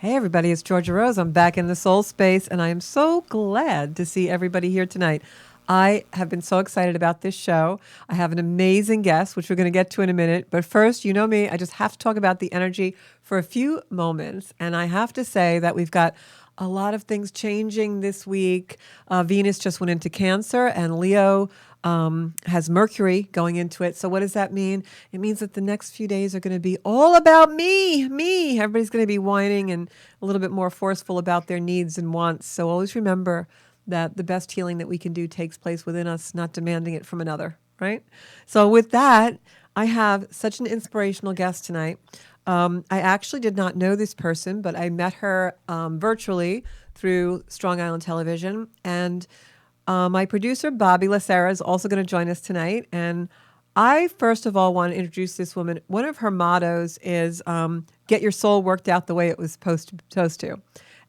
Hey, everybody, it's Georgia Rose. I'm back in the soul space, and I am so glad to see everybody here tonight. I have been so excited about this show. I have an amazing guest, which we're going to get to in a minute. But first, you know me, I just have to talk about the energy for a few moments. And I have to say that we've got a lot of things changing this week. Venus just went into Cancer, and Leo has Mercury going into it. So what does that mean? It means that the next few days are going to be all about me. Everybody's going to be whining and a little bit more forceful about their needs and wants. So always remember that the best healing that we can do takes place within us, not demanding it from another, right? So with that, I have such an inspirational guest tonight. I actually did not know this person, but I met her virtually through Strong Island Television. And my producer, Bobby Lacera, is also going to join us tonight. And I, first of all, want to introduce this woman. One of her mottos is get your soul worked out the way it was supposed to.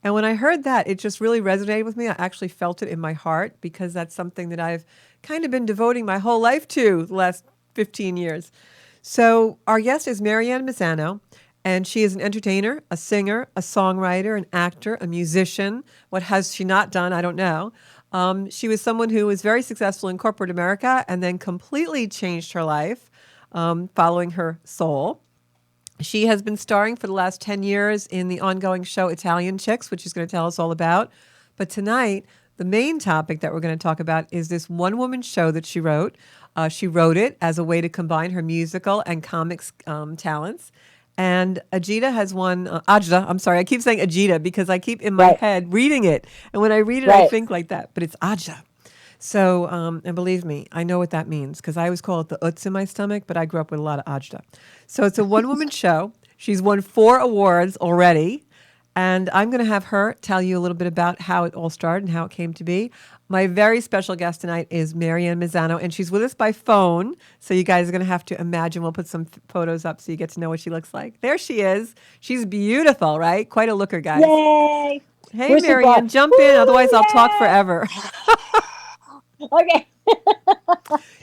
And when I heard that, it just really resonated with me. I actually felt it in my heart because that's something that I've kind of been devoting my whole life to the last 15 years. So our guest is Maryann Maisano, and she is an entertainer, a singer, a songwriter, an actor, a musician. What has she not done? I don't know. She was someone who was very successful in corporate America and then completely changed her life following her soul. She has been starring for the last 10 years in the ongoing show Italian Chicks, which she's going to tell us all about. But tonight, the main topic that we're going to talk about is this one-woman show that she wrote. She wrote it as a way to combine her musical and comics talents. And Agita has won, Agita, I'm sorry, I keep saying Agita because I keep in my head reading it. And when I read it, I think like that, but it's Agita. So, and believe me, I know what that means because I always call it the uts in my stomach, but I grew up with a lot of Agita. So it's a one-woman show. She's won 4 awards already. And I'm going to have her tell you a little bit about how it all started and how it came to be. My very special guest tonight is Maryann Maisano, and she's with us by phone. So you guys are going to have to imagine. We'll put some photos up so you get to know what she looks like. There she is. She's beautiful, right? Quite a looker, guys. Yay! Hey, Maryann, jump in. Otherwise, I'll talk Yay! forever. Okay.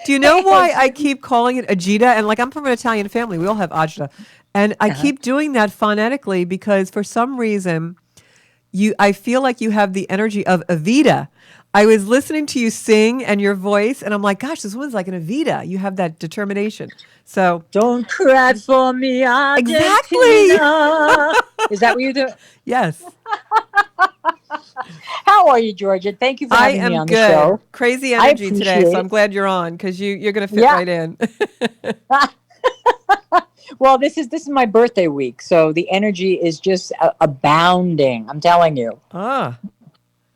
Do you know why I keep calling it Agita? And like, I'm from an Italian family. We all have Agita. And I keep doing that phonetically because for some reason, I feel like you have the energy of Evita. I was listening to you sing and your voice, and I'm like, gosh, this woman's like an Evita. You have that determination. So Don't cry for me, exactly. Argentina. Is that what you do? Yes. How are you, Georgia? Thank you for I having me am on the good. show. Crazy I energy today, appreciate so it. I'm glad you're on because you're going to fit Yeah. right in. Well, this is my birthday week, so the energy is just abounding. I'm telling you. Ah.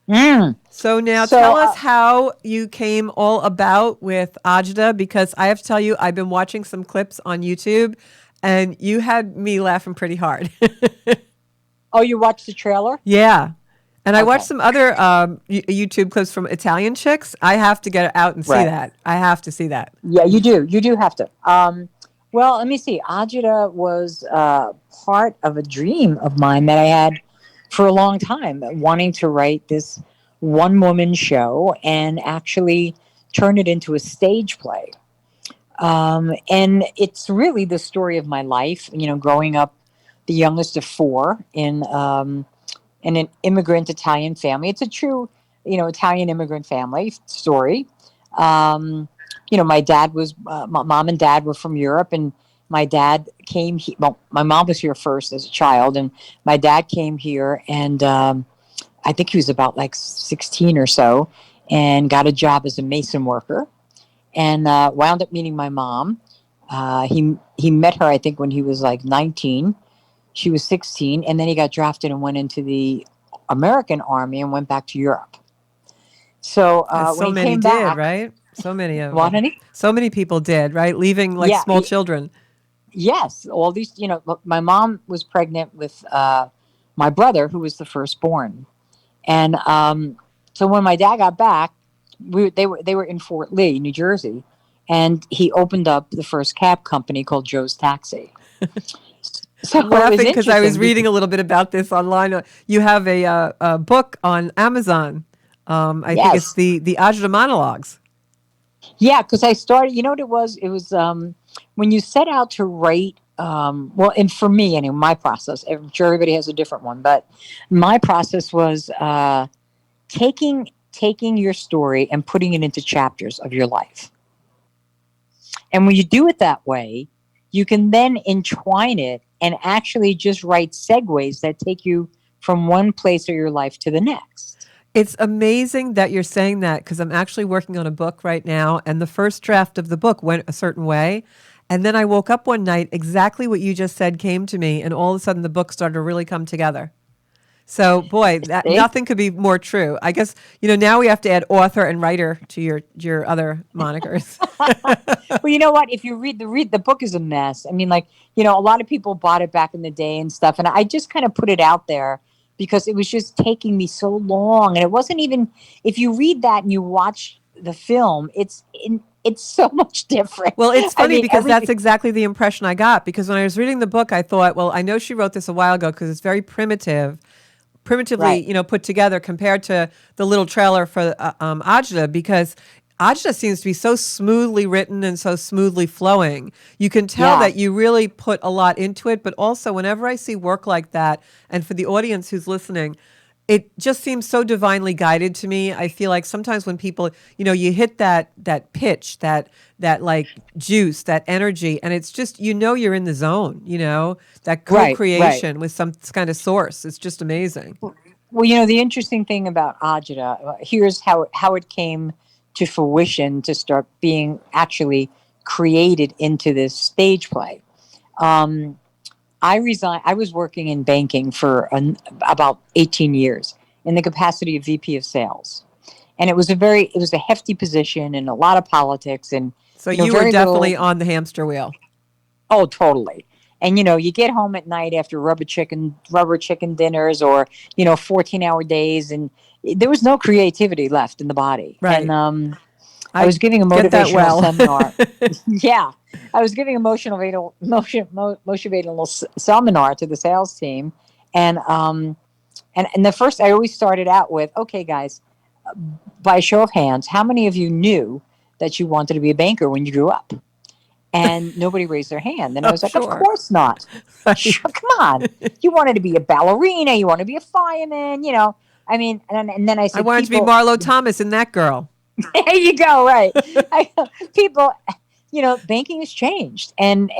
Mm. So now So tell us how you came all about with Agita, because I have to tell you, I've been watching some clips on YouTube and you had me laughing pretty hard. oh, you watched the trailer? Yeah. And I watched Okay. some other YouTube clips from Italian Chicks. I have to get out and see Right. that. I have to see that. Yeah, you do. You do have to. Well, let me see. Ajita was part of a dream of mine that I had for a long time, wanting to write this one woman show and actually turn it into a stage play. And it's really the story of my life, growing up the youngest of 4 in an immigrant Italian family. It's a true, Italian immigrant family story. My dad was, my mom and dad were from Europe, and my dad came. Well, my mom was here first as a child, and my dad came here, and I think he was about like 16 or so, and got a job as a mason worker, and wound up meeting my mom. He met her, I think, when he was like 19. She was 16, and then he got drafted and went into the American Army and went back to Europe. So As when so he many came did, back, right? So many of what, them. honey? So many people did, right? Leaving like Yeah, small children. yes. All these, my mom was pregnant with my brother, who was the firstborn, and so when my dad got back, they were in Fort Lee, New Jersey, and he opened up the first cab company called Joe's Taxi. So I'm it was laughing because I was interesting. reading a little bit about this online. You have a book on Amazon. I think it's Yes. the Ajita monologues. Yeah, because I started. You know what it was? It was when you set out to write well, and for me, anyway, my process, I'm sure everybody has a different one, but my process was taking your story and putting it into chapters of your life. And when you do it that way, you can then entwine it and actually just write segues that take you from one place of your life to the next. It's amazing that you're saying that because I'm actually working on a book right now, and the first draft of the book went a certain way. And then I woke up one night, exactly what you just said came to me, and all of a sudden the book started to really come together. So, boy, that See? nothing could be more true. I guess now we have to add author and writer to your other monikers. Well, you know what? If you read the book is a mess. I mean, like, a lot of people bought it back in the day and stuff, and I just kind of put it out there because it was just taking me so long, and it wasn't even. If you read that and you watch the film, it's so much different. Well, it's I funny mean, because everything. that's exactly the impression I got. Because when I was reading the book, I thought, well, I know she wrote this a while ago because it's very primitively, Right. put together compared to the little trailer for Agita, because Agita seems to be so smoothly written and so smoothly flowing. You can tell Yeah. that you really put a lot into it, but also whenever I see work like that, and for the audience who's listening, it just seems so divinely guided to me. I feel like sometimes when people, you hit that pitch, that like juice, that energy, and it's just you're in the zone. That Right. Right. co-creation with some kind of source. It's just amazing. Well, the interesting thing about Agita, here's how it came to fruition to start being actually created into this stage play. Um, I resigned. I was working in banking for about 18 years in the capacity of VP of sales, and it was a hefty position and a lot of politics and So you were very definitely little. on the hamster wheel. Oh, totally. And you get home at night after rubber chicken dinners, or 14-hour days, and there was no creativity left in the body. And Right. I I was giving a get that motivational well. seminar. Yeah, I was giving a motivational seminar to the sales team, and the first I always started out with, okay, guys, by a show of hands, how many of you knew that you wanted to be a banker when you grew up? And nobody raised their hand. And I Oh, was like, of sure. course not. Right. Sure, come on. You wanted to be a ballerina. You want to be a fireman. I mean, and then I I said, wanted to be people, Marlo Thomas in that girl. there you go, right. I, people, banking has changed. And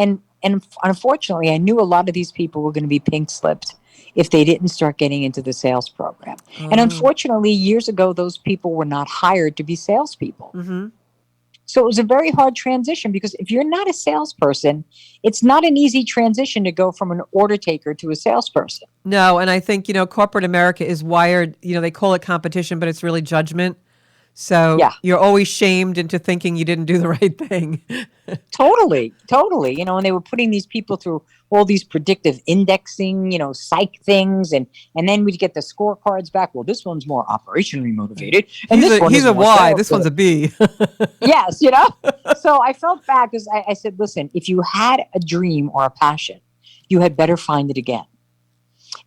unfortunately, I knew a lot of these people were going to be pink slipped if they didn't start getting into the sales program. And Oh. unfortunately, years ago, those people were not hired to be salespeople. Mm-hmm. So it was a very hard transition because if you're not a salesperson, it's not an easy transition to go from an order taker to a salesperson. No, and I think, corporate America is wired, they call it competition, but it's really judgment. So Yeah, you're always shamed into thinking you didn't do the right thing. totally, totally. And they were putting these people through all these predictive indexing, psych things, and then we'd get the scorecards back. Well, this one's more operationally Right. motivated, and He's this a one he's is a more Y. sales. This one's a B. Yes. So I felt bad because I said, listen, if you had a dream or a passion, you had better find it again.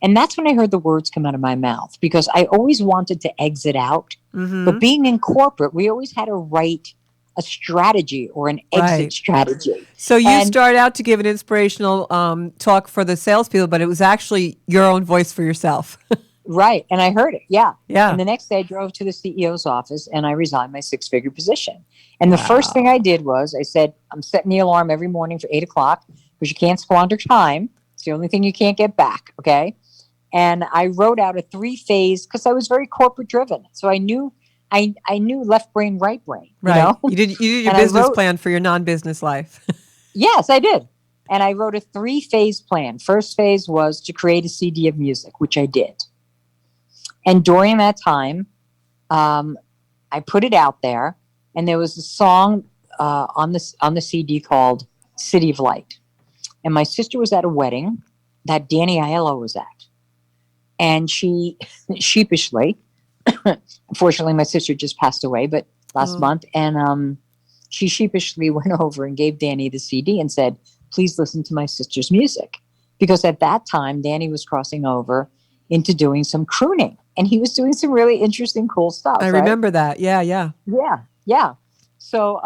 And that's when I heard the words come out of my mouth because I always wanted to exit out. But Mm-hmm. being in corporate, we always had to write a strategy or an exit Right. strategy. So you And started out to give an inspirational talk for the salespeople, but it was actually your own voice for yourself. right. And I heard it. Yeah. And Yeah. the next day I drove to the CEO's office and I resigned my six-figure position. And the first thing I Wow. did was I said, I'm setting the alarm every morning for 8 o'clock because you can't squander time. It's the only thing you can't get back. Okay. And I wrote out a three-phase because I was very corporate driven. So I knew left brain, right brain, Right. You did your And I business wrote, plan for your non-business life. yes, I did. And I wrote a three-phase plan. First phase was to create a CD of music, which I did. And during that time, um, I put it out there, and there was a song on the CD called "City of Light." And my sister was at a wedding that Danny Aiello was at, and she sheepishly, unfortunately, my sister just passed away, but last Oh. month, and she sheepishly went over and gave Danny the CD and said, "Please listen to my sister's music," because at that time Danny was crossing over into doing some crooning, and he was doing some really interesting, cool I stuff, right? remember that. Yeah, yeah. Yeah, yeah. So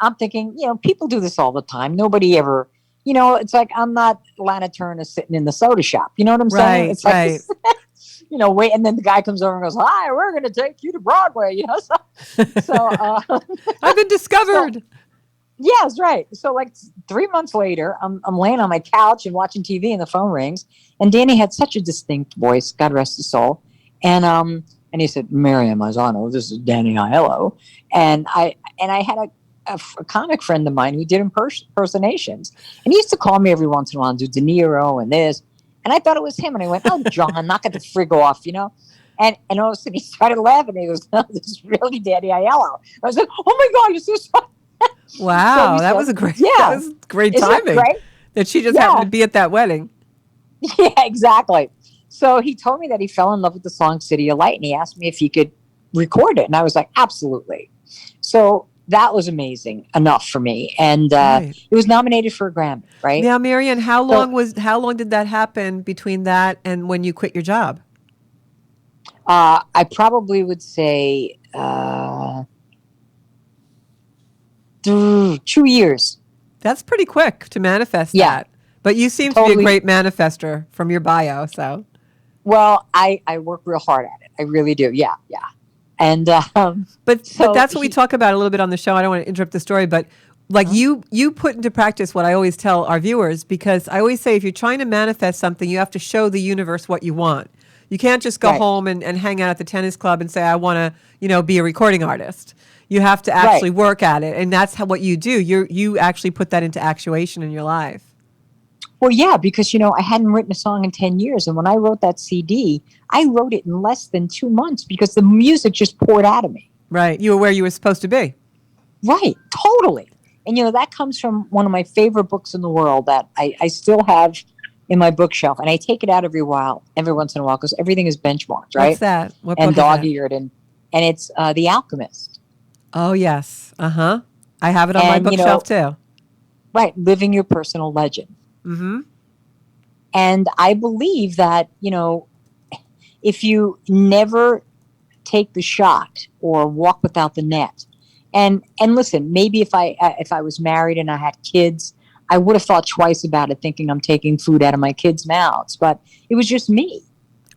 I'm thinking, people do this all the time. Nobody ever, it's like I'm not Lana Turner sitting in the soda shop. You know what I'm saying? Right, It's like, right. wait. And then the guy comes over and goes, hi, we're going to take you to Broadway, So, I've been so discovered. yes, right. So like 3 months later, I'm laying on my couch and watching TV and the phone rings. And Danny had such a distinct voice, God rest his soul. And he said, Maryann Maisano, this is Danny Aiello. And I had a comic friend of mine who did impersonations. And he used to call me every once in a while and do De Niro and this. And I thought it was him. And I went, oh, John, knock it the frig off. And all of a sudden he started laughing. He goes, no, this is really Danny Aiello. I was like, oh my God, is this so? So Wow, he that said, was a great that yeah, was great isn't it timing great? that she just happened Yeah, to be at that wedding. yeah, exactly. So he told me that he fell in love with the song City of Light and he asked me if he could record it. And I was like, absolutely. So that was amazing enough for me. And Right. it was nominated for a Grammy, right? Now, Marianne, So how long did that happen between that and when you quit your job? I probably would say 2 years. That's pretty quick to manifest Yeah, that. But you seem to be a totally. great manifester from your bio, so. Well, I work real hard at it. I really do. Yeah, yeah. And But so that's what we talk about a little bit on the show. I don't want to interrupt the story, but like Mhm. you put into practice what I always tell our viewers, because I always say if you're trying to manifest something, you have to show the universe what you want. You can't just go Right, home and hang out at the tennis club and say I want to, be a recording artist. You have to right. actually work at it, and that's what you do. You actually put that into actuation in your life. Well, yeah, because I hadn't written a song in 10 years, and when I wrote that CD, I wrote it in less than 2 months because the music just poured out of me. Right. You were where you were supposed to be. Right, totally. And that comes from one of my favorite books in the world that I still have in my bookshelf, and I take it out every once in a while, because everything is benchmarked, What's right, that? What and book is that? dog-eared, and it's The Alchemist, Oh, yes. Uh-huh. I have it on my and bookshelf too. right, living your personal legend. Mhm. And I believe that if you never take the shot or walk without the net. And listen, maybe if I was married and I had kids, I would have thought twice about it, thinking I'm taking food out of my kids' mouths. But it was just me,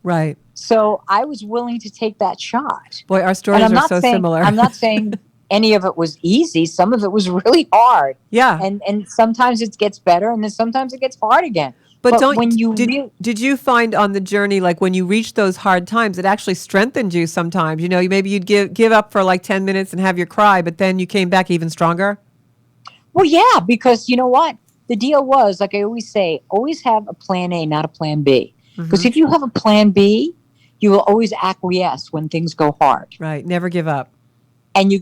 Right. so I was willing to take that shot. Boy, our And stories I'm are not so saying similar. I'm not saying any of it was easy. Some of it was really hard, Yeah. and sometimes it gets better, and then sometimes it gets hard again. But But don't when you did really did you find on the journey, like when you reached those hard times, it actually strengthened you sometimes? Maybe you'd give up for like 10 minutes and have your cry, but then you came back even stronger? Well, yeah, because you know what? The deal was, like I always say, always have a plan A, not a plan B. Because Mhm. if you have a plan B, you will always acquiesce when things go hard. Right. Never give up. And you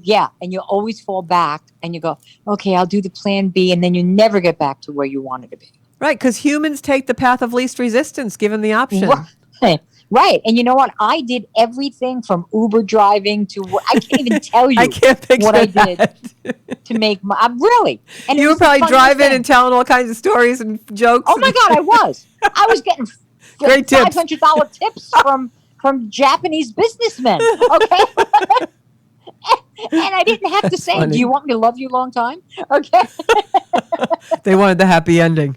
always fall back and you go, okay, I'll do the plan B. And then you never get back to where you wanted to be. Right, cuz humans take the path of least resistance given the option. Right. Right. And you know what? I did everything from Uber driving to what I can't even tell I you can't what picture I did that. to make my, I'm really. And it You were was the probably funniest driving thing. and telling all kinds of stories and jokes Oh my and God, I was. I was getting great tips. $500 tips from Japanese businessmen. Okay. And I didn't have to That's say, do you funny. want me to love you a long time? Okay. They wanted the happy ending.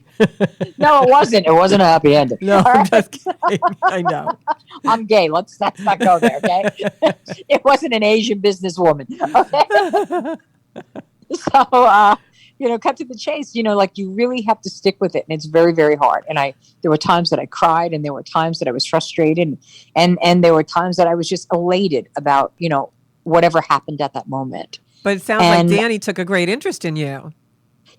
No, it wasn't. It wasn't a happy ending. No, All I'm right. just kidding. I know. I'm gay. Let's not go there. Okay. It wasn't an Asian businesswoman. Okay. So, cut to the chase, like you really have to stick with it. And it's very, very hard. And there were times that I cried, and there were times that I was frustrated, and there were times that I was just elated about, whatever happened at that moment. But it sounds like And Danny took a great interest in you.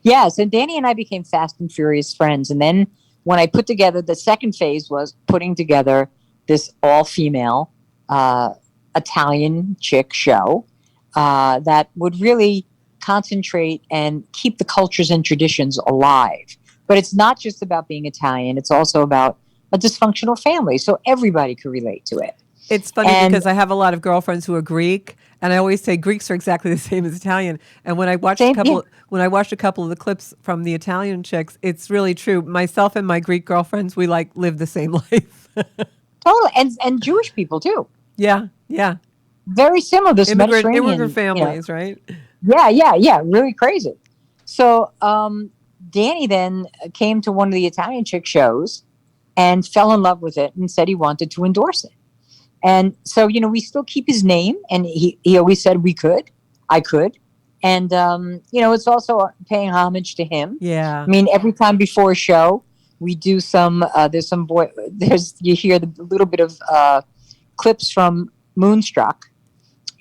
yes, and Danny and I became fast and furious friends. And then when I put together, the second phase was putting together this all female Italian chick show that would really concentrate and keep the cultures and traditions alive. But it's not just about being Italian, it's also about a dysfunctional family. So everybody could relate to it. It's funny And because I have a lot of girlfriends who are Greek, and I always say Greeks are exactly the same as Italian. And same, yeah, when I watched a couple of the clips from the Italian chicks, it's really true. Myself and my Greek girlfriends, we live the same life. totally. And Jewish people too. Yeah, yeah. very similar. This Immigrant Mediterranean, families, right? yeah, yeah, yeah, really crazy. So Danny then came to one of the Italian chick shows and fell in love with it and said he wanted to endorse it. And so, we still keep his name, and he always said we could, I could. And, it's also paying homage to him. Yeah. I mean, every time before a show, we do there's some you hear the little bit of clips from Moonstruck,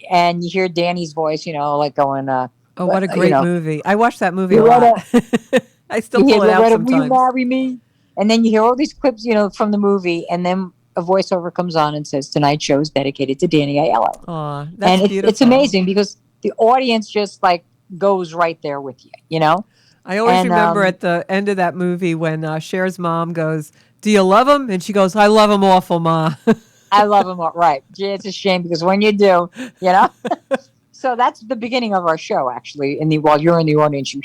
and you hear Danny's voice, like going, Oh, what a you great know, movie. I watch that movie a lot. Loretta, I still you hear pull it out Loretta, will you sometimes. marry me? And then you hear all these clips, from the movie, and then a voiceover comes on and says, "Tonight's show is dedicated to Danny Aiello." Aw, that's And it's beautiful. amazing because the audience just like goes right there with you. I always And remember at the end of that movie when Cher's mom goes, "Do you love him?" And she goes, "I love him awful, Ma." I love them all. Right. Gee, it's a shame because when you do, you know. So that's the beginning of our show. Actually, while you're in the audience, you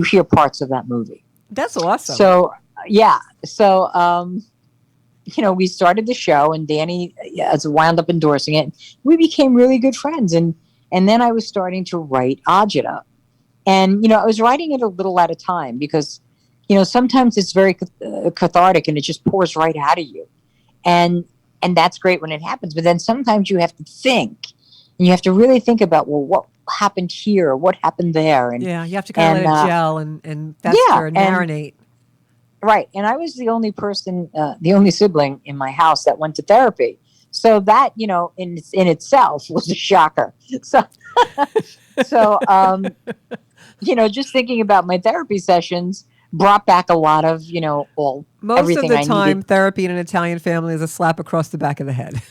hear parts of that movie. That's awesome. So yeah. So we started the show, and Danny has wound up endorsing it. We became really good friends, and then I was starting to write Agita, and I was writing it a little at a time because sometimes it's very cathartic and it just pours right out of you, and that's great when it happens. But then sometimes you have to think, and you have to really think about, well, what happened here, what happened there, Yeah, you have to kind of and let it gel and yeah, fester and and marinate. right. And I was the only person, the only sibling in my house that went to therapy. So that, in itself was a shocker. So, so just thinking about my therapy sessions brought back a lot of, Most of everything the I needed. time, therapy in an Italian family is a slap across the back of the head.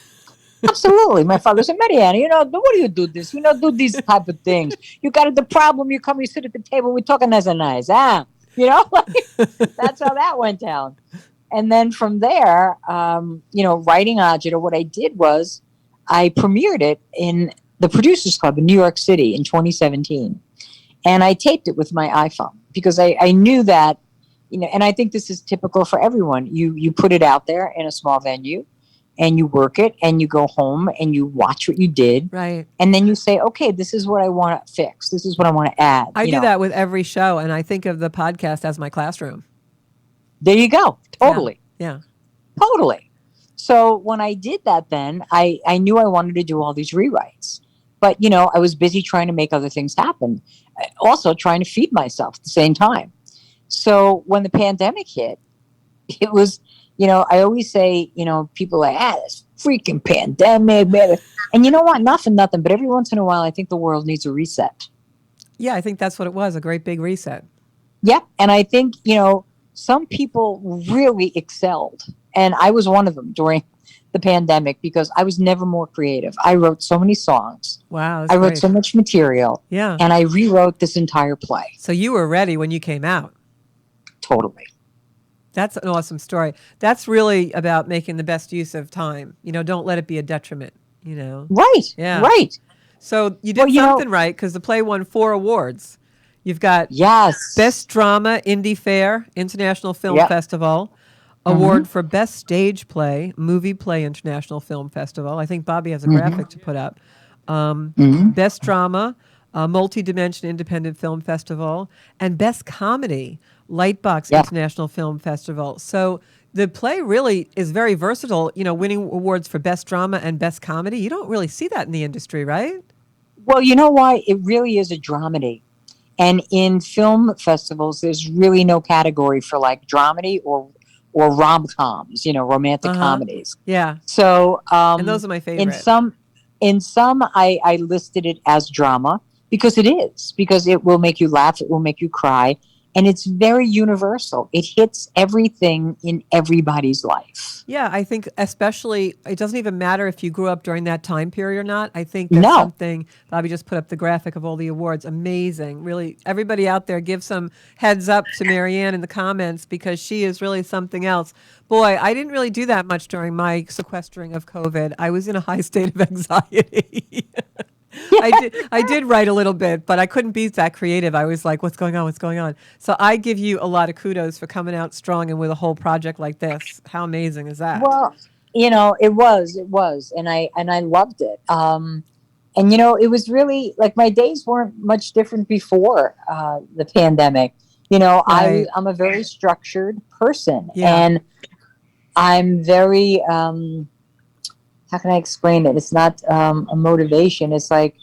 Absolutely. My father said, Marianne, what do you do this? Do these type of things. You got the problem. You come, you sit at the table. We're talking nice. That's how that went down. And then from there, writing Agita, what I did was I premiered it in the Producers Club in New York City in 2017. And I taped it with my iPhone because I knew that, and I think this is typical for everyone. You put it out there in a small venue and you work it and you go home and you watch what you did. Right. And then you say, okay, this is what I want to fix. This is what I want to add. I do that with every show, and I think of the podcast as my classroom. There you go. Yeah. Totally. Yeah. Totally. So when I did that, then I knew I wanted to do all these rewrites. But, I was busy trying to make other things happen, also trying to feed myself at the same time. So when the pandemic hit, it was, I always say, people are like, this freaking pandemic, man. And you know what? Not for nothing, but every once in a while, I think the world needs a reset. Yeah, I think that's what it was, a great big reset. Yep. And I think, some people really excelled. And I was one of them during the pandemic because I was never more creative. I wrote so many songs. Wow, I that's wrote great. so much material. Yeah. And I rewrote this entire play. So you were ready when you came out. Totally. That's an awesome story. That's really about making the best use of time. Don't let it be a detriment, Right. Yeah. Right. So you did something right because the play won 4 awards. You've got Yes. Best Drama, Indie Fair, International Film Festival, Award for Best Stage Play, Movie Play International Film Festival. I think Bobby has a graphic to put up. Best Drama, Multi-Dimension Independent Film Festival, and Best Comedy, Lightbox International Film Festival. So the play really is very versatile, winning awards for Best Drama and Best Comedy. You don't really see that in the industry, right? Well, you know why? It really is a dramedy. And in film festivals, there's really no category for like dramedy or rom-coms, romantic comedies. Yeah. So And those are my favorite. in some I listed it as drama because it is, because it will make you laugh, it will make you cry, and it's very universal. It hits everything in everybody's life. Yeah, I think especially, it doesn't even matter if you grew up during that time period or not. I think that's No. something, Bobby just put up the graphic of all the awards. Amazing. Really, everybody out there, give some heads up to Maryann in the comments because she is really something else. Boy, I didn't really do that much during my sequestering of COVID. I was in a high state of anxiety. I did write a little bit, but I couldn't be that creative. I was like, what's going on? What's going on? So I give you a lot of kudos for coming out strong and with a whole project like this. How amazing is that? Well, it was, and I loved it. And it was really like my days weren't much different before the pandemic. Right. I'm a very structured person, Yeah. and I'm very how can I explain it? It's not a motivation. It's like,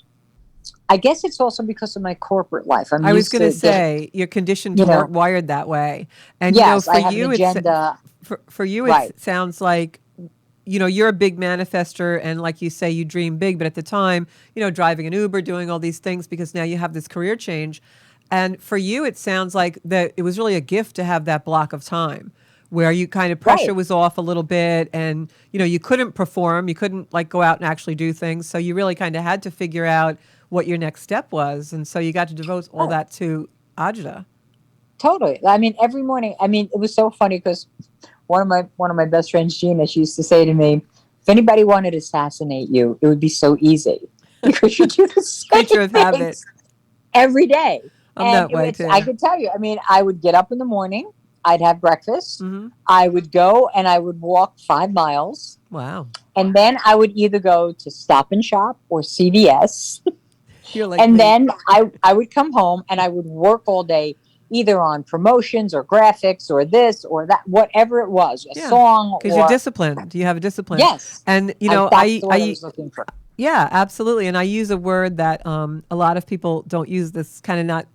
I guess it's also because of my corporate life. I'm I was used going to to getting, say you're conditioned you to work know, wired that way. And yes, for I have an you agenda. for you it Right, sounds like you're a big manifester and like you say you dream big, but at the time, driving an Uber, doing all these things because now you have this career change. And for you it sounds like that it was really a gift to have that block of time where you kind of pressure right. was off a little bit and you couldn't perform, you couldn't like go out and actually do things. So you really kind of had to figure out what your next step was. And so you got to devote all Oh, that to Ajita. totally. I mean, every morning. I mean, it was so funny because one of my best friends, Gina, she used to say to me, "If anybody wanted to assassinate you, it would be so easy because you do the Creature same of habit. things every day." I'm And that way I too. could tell you. I mean, I would get up in the morning, I'd have breakfast, Hmm. I would go and I would walk 5 miles, Wow. and then I would either go to Stop and Shop or CVS. You're like And me. then I would come home and I would work all day, either on promotions or graphics or this or that, whatever it was, a Yeah. song Because you're or, disciplined. You have a discipline. yes, And, that's the word I was looking for. yeah, absolutely. And I use a word that a lot of people don't use this kind of not,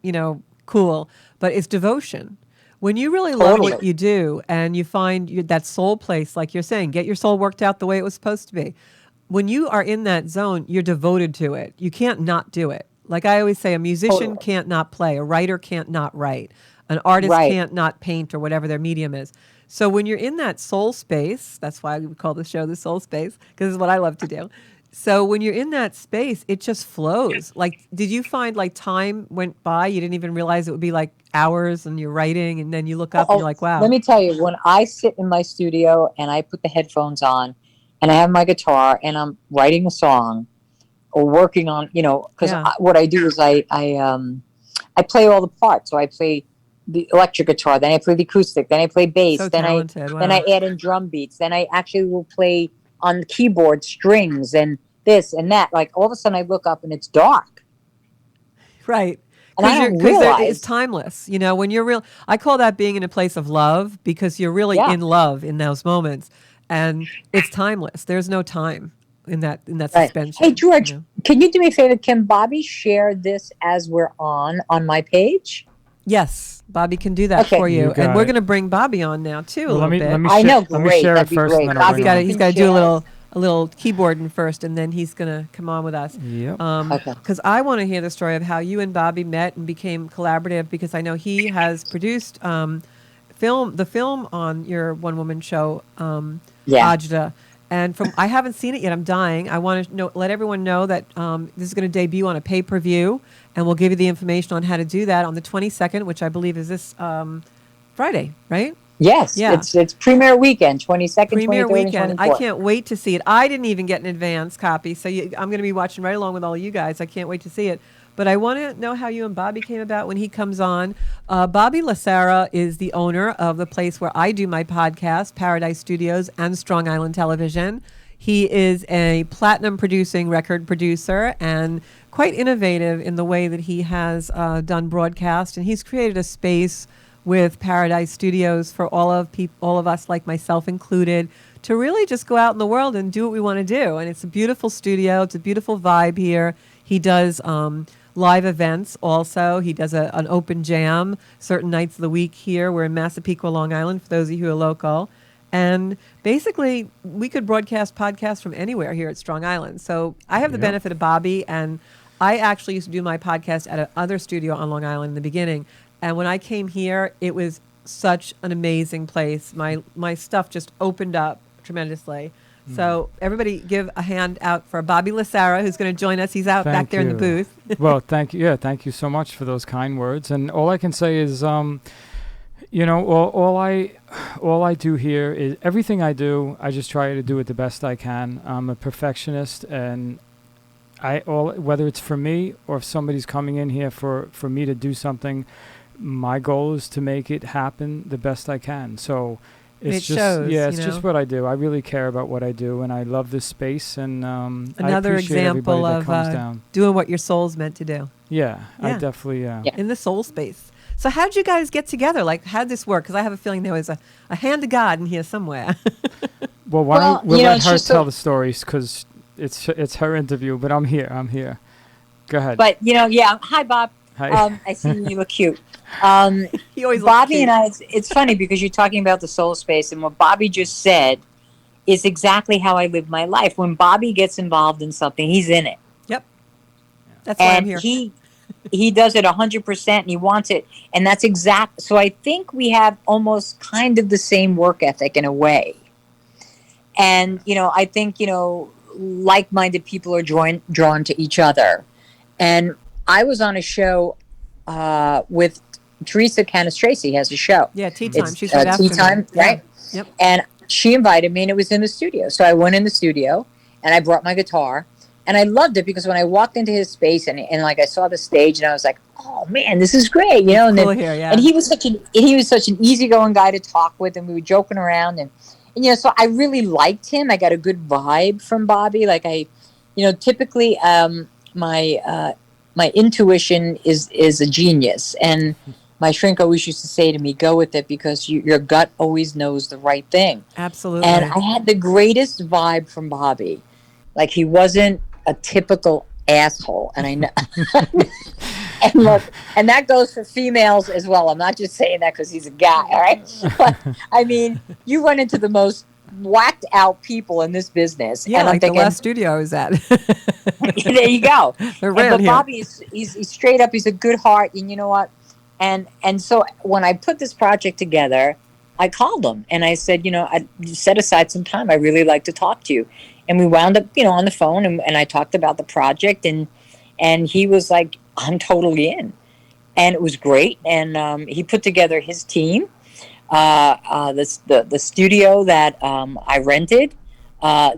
cool, but it's devotion. When you really love what Totally. you do and you find that soul place, like you're saying, get your soul worked out the way it was supposed to be. When you are in that zone, you're devoted to it. You can't not do it. Like I always say, a musician Totally. can't not play, a writer can't not write, an artist Right. can't not paint or whatever their medium is. So when you're in that soul space, that's why we call the show the soul space, because it's what I love to do. So when you're in that space, it just flows. Like, did you find like time went by? You didn't even realize it would be like hours and you're writing and then you look Oh, up and you're oh, like, let wow. me tell you, when I sit in my studio and I put the headphones on and I have my guitar and I'm writing a song or working on, because Yeah. what I do is I play all the parts. So I play the electric guitar, then I play the acoustic, then I play bass, So talented. then I Wow. add in drum beats, then I actually will play on the keyboard strings and this and that. Like all of a sudden I look up and it's dark Right. and I don't Because it's realize. timeless. When you're real, I call that being in a place of love because you're really Yeah, in love in those moments, and it's timeless. There's no time in that right. Hey suspension. George, can you do me a favor? Can Bobby share this as we're on my page? Yes, Bobby can do that Okay. for You you, and got we're it. going to bring Bobby on now too a Well, let little me let bit. me I share know, let me great. share it That'd be first, and great. then I'll He's bring Bobby, him got to you on. he's can got to do share. a little keyboarding first, and then he's going to come on with us. Yep. Okay. Because I want to hear the story of how you and Bobby met and became collaborative. Because I know he has produced the film on your one woman show, Yeah. Agita. And from I haven't seen it yet. I'm dying. I want to let everyone know that this is going to debut on a pay per view, and we'll give you the information on how to do that on the 22nd, which I believe is this Friday, right? Yes, Yeah. it's premiere weekend, 22nd, Premiere 23rd, and weekend. I 24th. can't wait to see it. I didn't even get an advance copy, so I'm going to be watching right along with all you guys. I can't wait to see it. But I want to know how you and Bobby came about when he comes on. Bobby Lasara is the owner of the place where I do my podcast, Paradise Studios and Strong Island Television. He is a platinum producing record producer and quite innovative in the way that he has done broadcast. And he's created a space with Paradise Studios for all of us, like myself included, to really just go out in the world and do what we want to do. And it's a beautiful studio. It's a beautiful vibe here. He does live events also. He does an open jam certain nights of the week here. We're in Massapequa, Long Island, for those of you who are local. And basically, we could broadcast podcasts from anywhere here at Strong Island. So I have the Yep. benefit of Bobby, and I actually used to do my podcast at another studio on Long Island in the beginning. And when I came here, it was such an amazing place. My stuff just opened up tremendously. So everybody give a hand out for Bobby Lasara, who's going to join us. He's out back Thank there in the you. booth. Well, thank you. Yeah, thank you so much for those kind words. And all I can say is, all I do here is everything I do. I just try to do it the best I can. I'm a perfectionist, and whether it's for me or if somebody's coming in here for me to do something, my goal is to make it happen the best I can. So It's It just shows, yeah, you it's just know? what I do. I really care about what I do, and I love this space, and I Another appreciate everybody example that of comes down. doing what your soul's meant to do. Yeah, I Yeah. definitely Yeah. In the soul space. So how'd you guys get together? Like, how'd this work? Because I have a feeling there was a hand of God in here somewhere. Well, why Well, don't we'll you know, let it's her just tell so. the stories because it's her interview. But I'm here. I'm here. Go ahead. But yeah. Hi, Bob. Hi. I see you look cute. Um, He always looks Bobby cute. and I. It's funny because you're talking about the soul space, and what Bobby just said is exactly how I live my life. When Bobby gets involved in something, he's in it, Yep. That's why I'm and here. he does it 100%, and he wants it, and that's exact. So I think we have almost kind of the same work ethic in a way, and I think like-minded people are drawn to each other. And I was on a show with Teresa Canestraci has a show. Yeah, tea time. It's She's right tea after me. time, Yeah. right? Yep. And she invited me, and it was in the studio. So I went in the studio, and I brought my guitar, and I loved it because when I walked into his space, and like I saw the stage, and I was like, oh man, this is great, And Cool then here, yeah. and he was such an easygoing guy to talk with, and we were joking around, and so I really liked him. I got a good vibe from Bobby. Like typically my intuition is a genius, and my shrink always used to say to me, go with it because your gut always knows the right thing. Absolutely. And I had the greatest vibe from Bobby. Like, he wasn't a typical asshole, and I know. And look, and that goes for females as well. I'm not just saying that because he's a guy, all right? But I mean, you run into the most whacked out people in this business, Yeah, and like I'm thinking, the last studio I was at. there you go. Around But here. Bobby he's straight up. He's a good heart, and you know what? And so when I put this project together, I called him and I said, I set aside some time. I really like to talk to you, and we wound up, on the phone, and I talked about the project, and he was like, I'm totally in, and it was great. And he put together his team. The studio that I rented,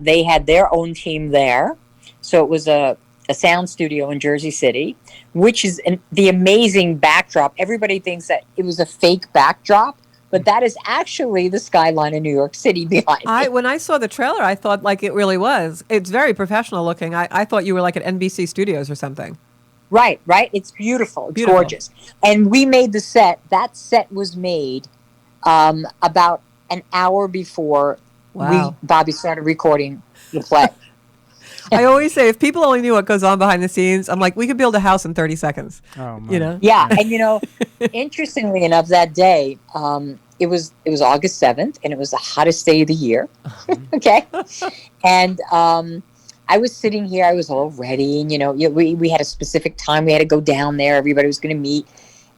they had their own team there. So it was a sound studio in Jersey City, which is the amazing backdrop. Everybody thinks that it was a fake backdrop, but that is actually the skyline of New York City behind me. When I saw the trailer, I thought like it really was. It's very professional looking. I thought you were like at NBC Studios or something. Right. It's beautiful. It's Beautiful. gorgeous. And we made the set. That set was made about an hour before Wow. Bobby started recording the play. I always say if people only knew what goes on behind the scenes, I'm like, we could build a house in 30 seconds. Oh, my. You know? Yeah, and interestingly enough, that day, it was August 7th, and it was the hottest day of the year. Okay, and I was sitting here, I was all ready, and we had a specific time we had to go down there. Everybody was going to meet,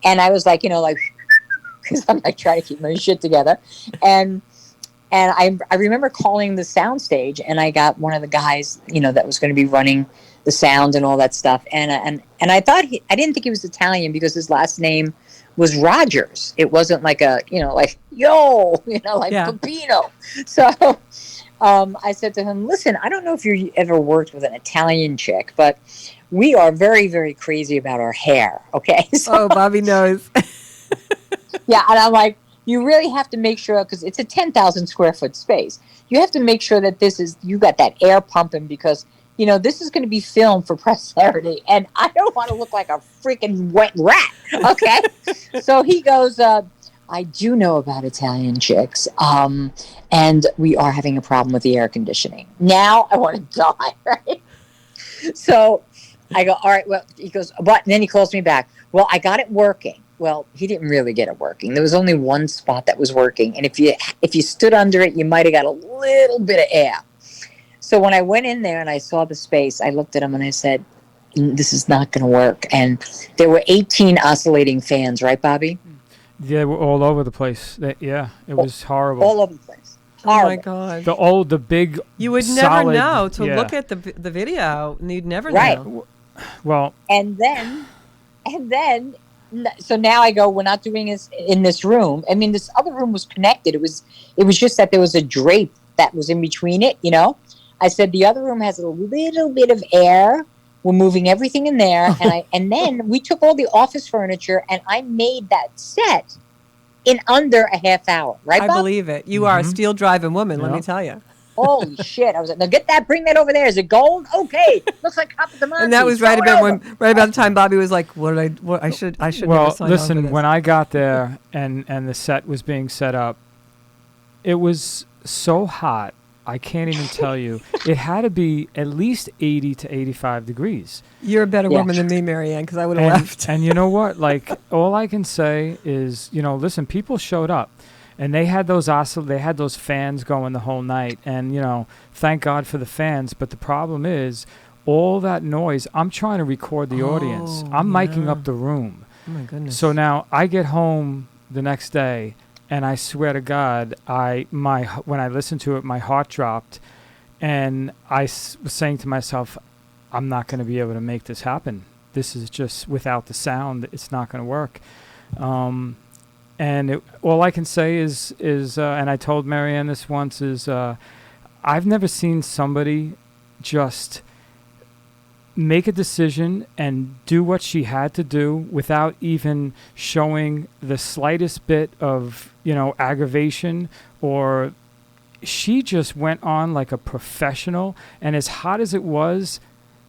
and I was like, because I'm like trying to keep my shit together, and I remember calling the soundstage, and I got one of the guys, that was going to be running the sound and all that stuff. And I thought I didn't think he was Italian because his last name was Rogers. It wasn't like like yo, like Yeah. Peppino. So I said to him, listen, I don't know if you ever worked with an Italian chick, but we are very, very crazy about our hair. Okay. So, Oh, Bobby knows. yeah. And I'm like, you really have to make sure, because it's a 10,000 square foot space. You have to make sure that you got that air pumping, because, this is going to be filmed for posterity, and I don't want to look like a freaking wet rat. Okay. So he goes, I do know about Italian chicks, and we are having a problem with the air conditioning. Now I want to die, right? So I go, all right, well, he goes, what? And then he calls me back. Well, I got it working. Well, he didn't really get it working. There was only one spot that was working, and if you stood under it, you might have got a little bit of air. So when I went in there and I saw the space, I looked at him and I said, this is not going to work. And there were 18 oscillating fans, right, Bobby? Yeah, we're all over the place. It was horrible. All over the place. Oh my Horrible. God. The big. You would never solid, know to yeah. look at the video. And you'd never Right. know. Well, And then, so now I go, we're not doing this in this room. I mean, this other room was connected. It was just that there was a drape that was in between it, I said, the other room has a little bit of air. We're moving everything in there. And then we took all the office furniture, and I made that set in under a half hour. Right, I Bob? believe it. You are a steel driving woman, let me Yep. tell you. Holy shit! I was like, "Now get that, bring that over there. Is it gold? Okay, looks like copper diamante. And that was Throw it over." right about the time Bobby was like, I should never Well, sign on for listen, this. when I got there and the set was being set up, it was so hot. I can't even tell you. It had to be at least 80 to 85 degrees. You're a better Yeah. woman than me, Maryann, because I would have And, left. and you know what? Like, all I can say is, listen, people showed up. And they had those fans going the whole night. And, thank God for the fans. But the problem is, all that noise, I'm trying to record the audience. I'm miking yeah. up the room. Oh, my goodness. So now I get home the next day, and I swear to God, when I listened to it, my heart dropped. And I was saying to myself, I'm not going to be able to make this happen. This is just, without the sound, it's not going to work. And all I can say is, and I told Maryann this once, is I've never seen somebody just make a decision and do what she had to do without even showing the slightest bit of, aggravation, or she just went on like a professional. And as hot as it was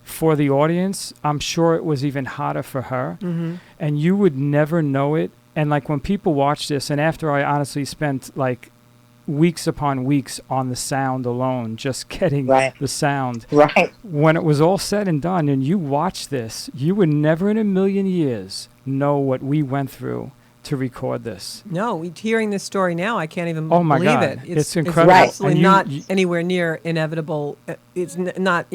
for the audience, I'm sure it was even hotter for her. Mm-hmm. And you would never know it. And like when people watch this, and after I honestly spent like weeks upon weeks on the sound alone, just getting the sound. Right. When it was all said and done, and you watch this, you would never in a million years know what we went through to record this. No, hearing this story now, I can't even Oh my believe God. it. It's incredible. Right. Absolutely And not you- anywhere near inevitable. It's not,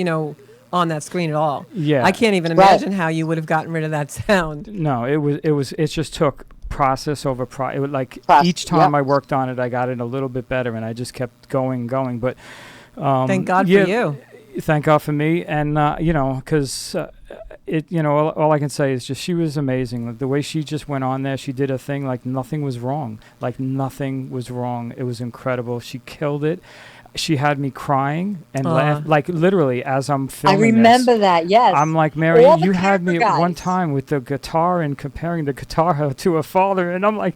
on that screen at all. Yeah. I can't even imagine how you would have gotten rid of that sound. No, it just took process over it would each time Yep. I worked on it, I got it a little bit better, and I just kept going. But Thank God for you. Thank God for me, and because all I can say is just she was amazing. Like, the way she just went on there, she did a thing like nothing was wrong. Like nothing was wrong. It was incredible. She killed it. She had me crying and laugh, like literally as I'm I filming remember this. that. Yes. I'm like, Mary, All the you had me camera at one guys. time with the guitar and comparing the guitar to a father, and I'm like,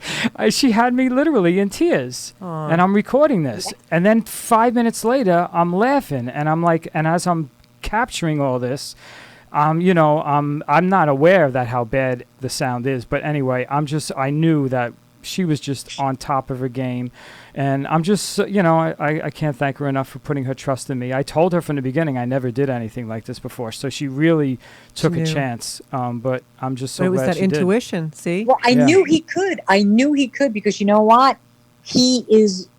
she had me literally in tears. And I'm recording this, and then 5 minutes later, I'm laughing, and I'm like, and as I'm capturing all this, I'm not aware of that how bad the sound is, but anyway, I knew that she was just on top of her game. And I'm just, I can't thank her enough for putting her trust in me. I told her from the beginning I never did anything like this before. So she really took a chance. But I'm just so But it was glad that she did. intuition, see? Well, I knew he could. I knew he could, because you know what? He is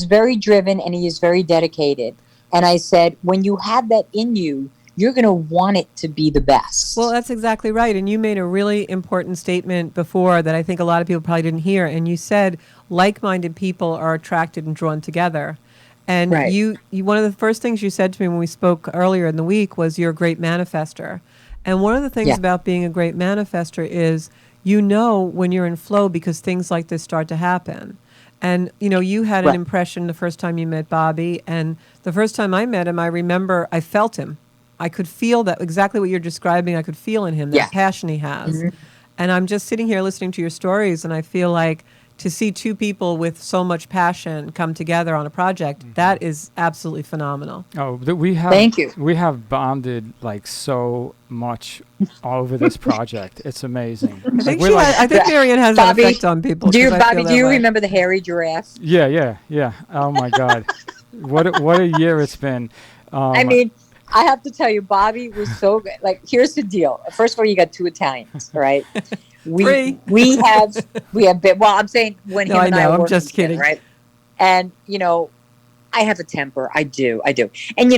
very driven and he is very dedicated. And I said, when you have that in you, you're going to want it to be the best. Well, that's exactly right. And you made a really important statement before that I think a lot of people probably didn't hear. And you said like-minded people are attracted and drawn together. And Right. you one of the first things you said to me when we spoke earlier in the week was you're a great manifester. And one of the things about being a great manifester is when you're in flow because things like this start to happen. And, you had an impression the first time you met Bobby. And the first time I met him, I remember I felt him. I could feel that exactly what you're describing. I could feel in him that passion he has. Mm-hmm. And I'm just sitting here listening to your stories, and I feel like to see two people with so much passion come together on a project, that is absolutely phenomenal. Oh, we have. Thank you. We have bonded like so much over this project. It's amazing. I think Maryann has Bobby, that effect on people. Do you, 'cause I feel Bobby, that do you way. remember the hairy giraffe? Yeah. Oh my God, what a year it's been. I mean, I have to tell you, Bobby was so good. Like, here's the deal. First of all, you got two Italians, right? Three. We have been. Well, I'm saying when No, him and I I know. are I'm working just kidding. together, right? And I have a temper. I do. And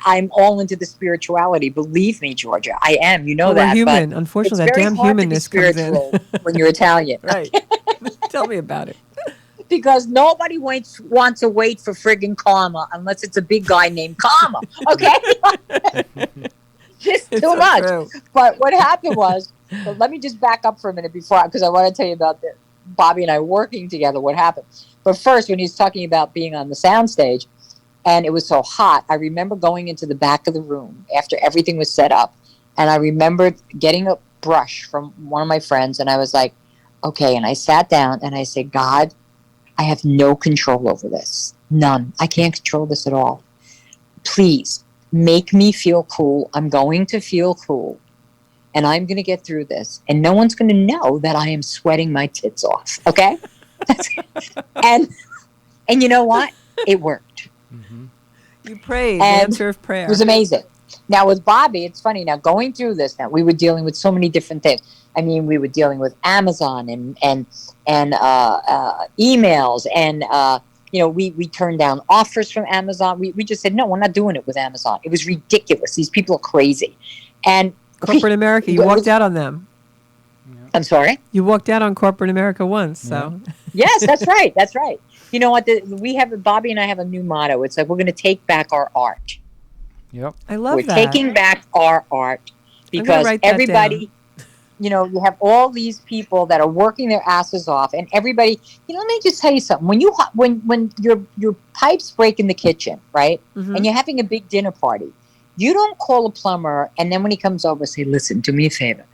I'm all into the spirituality. Believe me, Georgia, I am. You know Well, that. we're human. But Unfortunately, it's that very damn hard to be humanness comes in. spiritual when you're Italian. Right. Tell me about it. Because nobody wants to wait for friggin' karma unless it's a big guy named Karma. Okay? Just It's too so much. true. But what happened was, but let me just back up for a minute because I want to tell you about Bobby and I working together, what happened. But first, when he's talking about being on the soundstage and it was so hot, I remember going into the back of the room after everything was set up. And I remember getting a brush from one of my friends and I was like, okay. And I sat down and I said, God, I have no control over this. None. I can't control this at all. Please make me feel cool. I'm going to feel cool. And I'm going to get through this. And no one's going to know that I am sweating my tits off. Okay? and you know what? It worked. Mm-hmm. You prayed, And answer of prayer. It was amazing. Now with Bobby, it's funny. Now going through this, now we were dealing with so many different things. I mean, we were dealing with Amazon and emails, and we turned down offers from Amazon. We just said no, we're not doing it with Amazon. It was ridiculous. These people are crazy. And corporate America, you walked out on them. I'm sorry. You walked out on corporate America once, so. Yes, that's right. That's right. You know what? Bobby and I have a new motto. It's like we're going to take back our art. Yep. I love We're that. taking back our art because write that everybody, you have all these people that are working their asses off, and everybody. Let me just tell you something. When your pipes break in the kitchen, right, and you're having a big dinner party, you don't call a plumber, and then when he comes over, say, "Listen, do me a favor.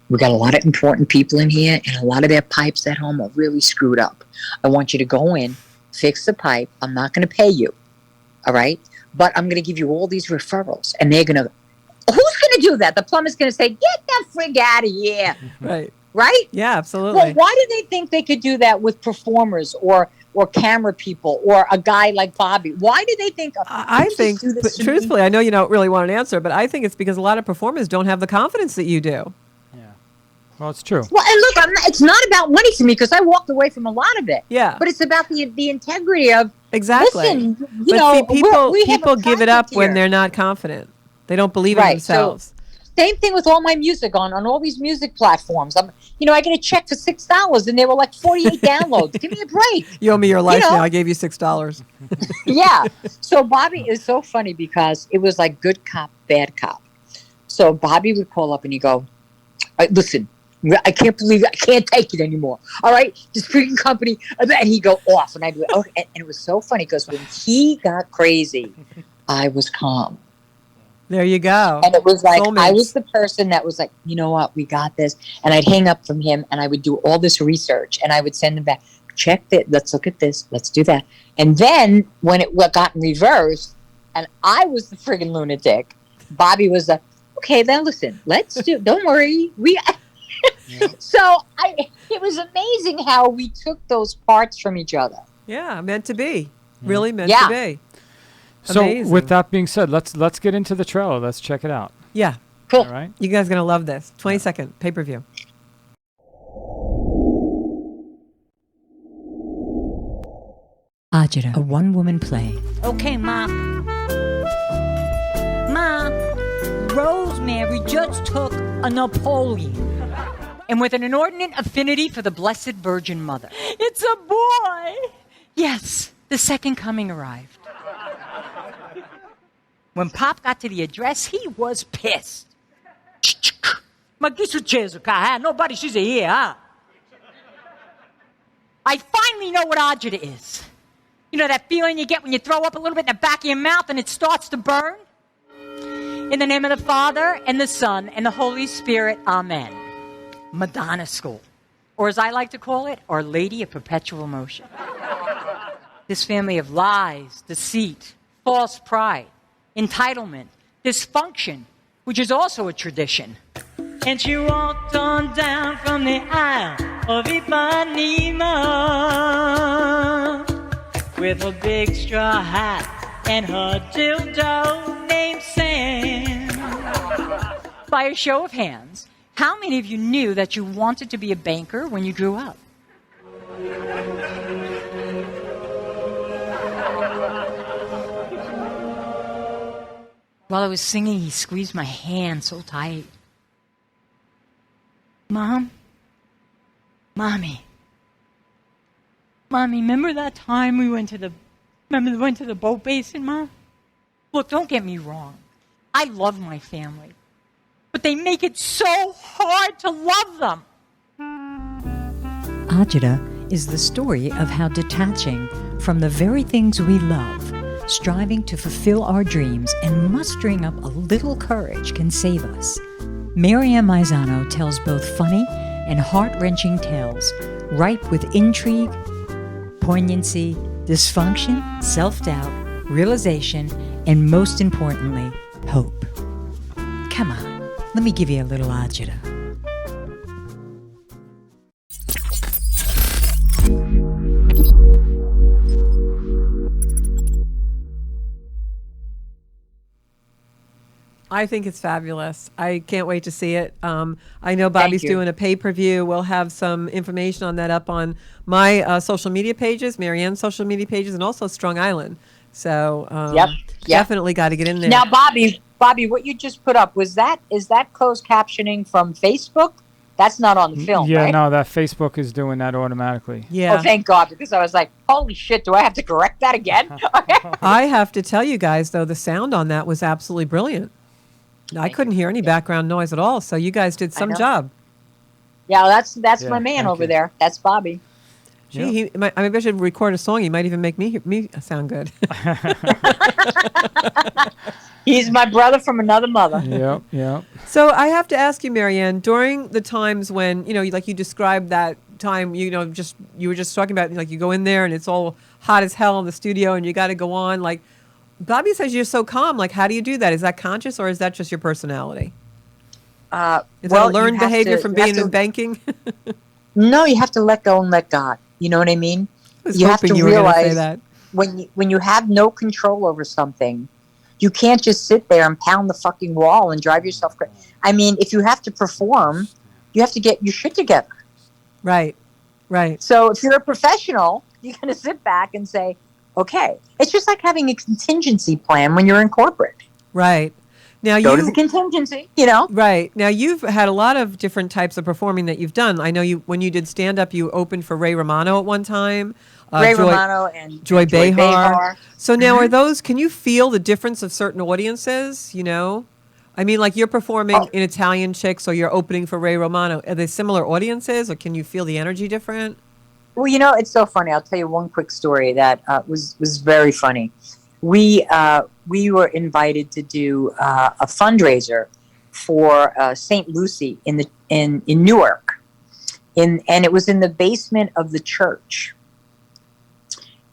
We got a lot of important people in here, and a lot of their pipes at home are really screwed up. I want you to go in, fix the pipe. I'm not going to pay you, all right? But I'm going to give you all these referrals, and they're going to. Who's going to do that? The plumber's going to say, "Get the frig out of here." Right. Right? Yeah, absolutely. Well, why do they think they could do that with performers or camera people or a guy like Bobby? Why do they think? I think, truthfully, I know you don't really want an answer, but I think it's because a lot of performers don't have the confidence that you do. Well, it's true. Well, and look, it's not about money to me because I walked away from a lot of it. Yeah. But it's about the integrity of, exactly. Listen, people give it up when they're not confident. They don't believe in themselves. So, same thing with all my music on all these music platforms. I get a check for $6 and they were like 48 downloads. Give me a break. You owe me your life now. I gave you $6. Yeah. So Bobby is so funny because it was like good cop, bad cop. So Bobby would call up and he'd go, listen, I can't believe it. I can't take it anymore. All right, this freaking company. And he'd go off, and I'd be like, okay. And it was so funny because when he got crazy, I was calm. There you go. And it was like Soulmates. I was the person that was like, you know what, we got this. And I'd hang up from him, and I would do all this research, and I would send him back. Check that. Let's look at this. Let's do that. And then when it got reversed, and I was the friggin' lunatic, Bobby was like, okay, then listen, let's do. Don't worry, So it was amazing how we took those parts from each other. Yeah, meant to be. Really meant to be. So Amazing. with that being said, let's get into the trailer. Let's check it out. Yeah. Cool. All right. You guys are going to love this. 20-second pay-per-view. Agita, a one-woman play. Okay, Ma. Ma, Rosemary just took a Napoleon. And with an inordinate affinity for the Blessed Virgin Mother. It's a boy! Yes, the second coming arrived. When Pop got to the address, he was pissed. Nobody sees it here, huh? I finally know what agita is. You know that feeling you get when you throw up a little bit in the back of your mouth and it starts to burn? In the name of the Father, and the Son, and the Holy Spirit, amen. Madonna School. Or as I like to call it, Our Lady of Perpetual Motion. This family of lies, deceit, false pride, entitlement, dysfunction, which is also a tradition. And she walked on down from the aisle of Ipanema with a big straw hat and her dildo named Sam. By a show of hands, how many of you knew that you wanted to be a banker when you grew up? While I was singing, he squeezed my hand so tight. Mommy, remember that time we went to the boat basin, Mom? Look, don't get me wrong. I love my family. But they make it so hard to love them. Agita is the story of how detaching from the very things we love, striving to fulfill our dreams, and mustering up a little courage can save us. Maryann Maisano tells both funny and heart-wrenching tales, ripe with intrigue, poignancy, dysfunction, self-doubt, realization, and most importantly, hope. Come on, let me give you a little agita. I think it's fabulous. I can't wait to see it. I know Bobby's doing a pay-per-view. We'll have some information on that up on my social media pages, Maryann's social media pages, and also Strong Island. So definitely got to get in there. Now, Bobby, what you just put up, is that closed captioning from Facebook? That's not on the film, Yeah, right? no, that Facebook is doing that automatically. Yeah. Oh, thank God, because I was like, holy shit, do I have to correct that again? I have to tell you guys, though, the sound on that was absolutely brilliant. I couldn't hear any background noise at all, so you guys did some job. Yeah, that's my man over there. That's Bobby. Gee, maybe I should record a song. He might even make me sound good. He's my brother from another mother. Yep. So I have to ask you, Maryann, during the times when, like you described that time, you were just talking about, like you go in there and it's all hot as hell in the studio and you got to go on. Like Bobby says, you're so calm. Like, how do you do that? Is that conscious or is that just your personality? Is that a learned behavior from being in banking? No, you have to let go and let God. You know what I mean? You have to realize that when you have no control over something, you can't just sit there and pound the fucking wall and drive yourself crazy. I mean, if you have to perform, you have to get your shit together. Right. So if you're a professional, you're going to sit back and say, okay. It's just like having a contingency plan when you're in corporate. Right. Now Go to the contingency, Right. Now, you've had a lot of different types of performing that you've done. I know when you did stand-up, you opened for Ray Romano at one time. Romano and Joy Behar. So now can you feel the difference of certain audiences, I mean, like you're performing in Italian Chicks or you're opening for Ray Romano. Are they similar audiences or can you feel the energy different? Well, it's so funny. I'll tell you one quick story that was very funny. We were invited to do a fundraiser for St. Lucie in Newark, and it was in the basement of the church.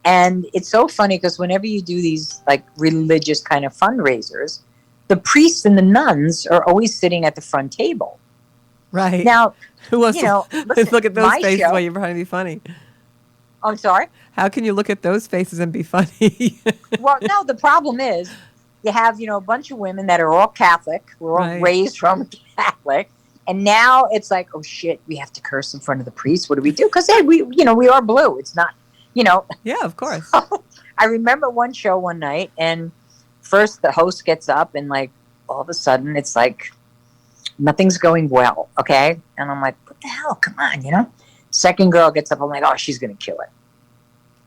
And it's so funny because whenever you do these like religious kind of fundraisers, the priests and the nuns are always sitting at the front table. Right. Now, who wants to listen, look at those faces while you're trying to be funny? I'm sorry? How can you look at those faces and be funny? Well, no, the problem is you have, a bunch of women that are all Catholic. We're all raised Roman Catholic. And now it's like, oh, shit, we have to curse in front of the priest. What do we do? Because, hey, we are blue. It's not, Yeah, of course. So, I remember one show one night, and first the host gets up, and, like, all of a sudden it's like nothing's going well, okay? And I'm like, what the hell? Come on, Second girl gets up. I'm like, oh, she's going to kill it.